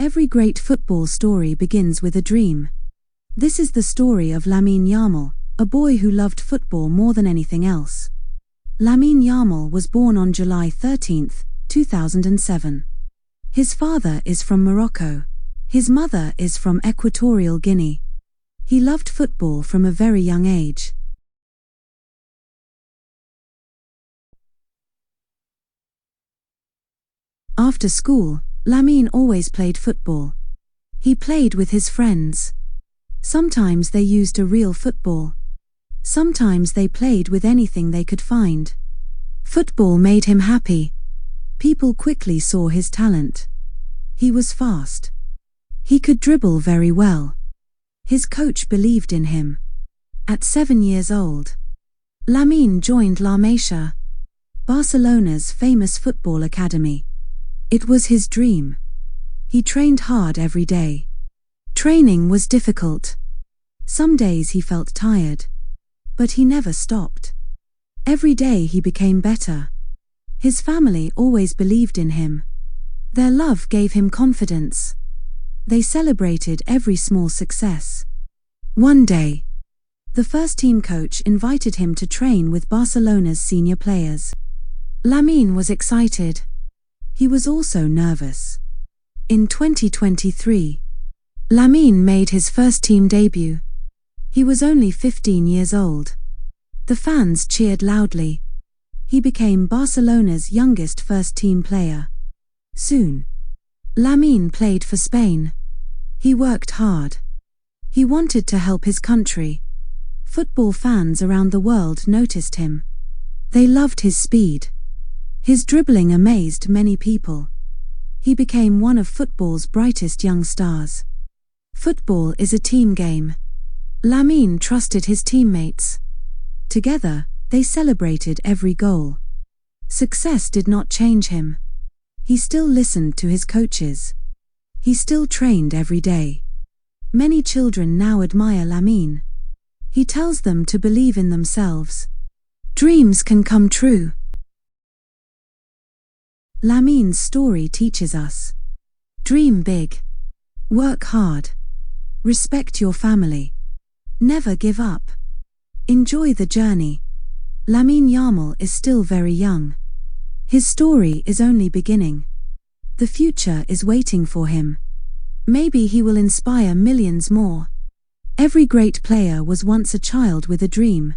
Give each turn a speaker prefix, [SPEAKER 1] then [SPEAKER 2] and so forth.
[SPEAKER 1] Every great football story begins with a dream. This is the story of Lamine Yamal, a boy who loved football more than anything else. Lamine Yamal was born on July 13, 2007. His father is from Morocco. His mother is from Equatorial Guinea. He loved football from a very young age. After school, Lamine always played football. He played with his friends. Sometimes they used a real football. Sometimes they played with anything they could find. Football made him happy. People quickly saw his talent. He was fast. He could dribble very well. His coach believed in him. At 7 years old, Lamine joined La Masia, Barcelona's famous football academy. It was his dream. He trained hard every day. Training was difficult. Some days he felt tired. But he never stopped. Every day he became better. His family always believed in him. Their love gave him confidence. They celebrated every small success. One day, the first team coach invited him to train with Barcelona's senior players. Lamine was excited. He was also nervous. In 2023, Lamine made his first team debut. He was only 15 years old. The fans cheered loudly. He became Barcelona's youngest first-team player. Soon, Lamine played for Spain. He worked hard. He wanted to help his country. Football fans around the world noticed him. They loved his speed. His dribbling amazed many people. He became one of football's brightest young stars. Football is a team game. Lamine trusted his teammates. Together, they celebrated every goal. Success did not change him. He still listened to his coaches. He still trained every day. Many children now admire Lamine. He tells them to believe in themselves. Dreams can come true. Lamine's story teaches us: dream big. Work hard. Respect your family. Never give up. Enjoy the journey. Lamine Yamal is still very young. His story is only beginning. The future is waiting for him. Maybe he will inspire millions more. Every great player was once a child with a dream.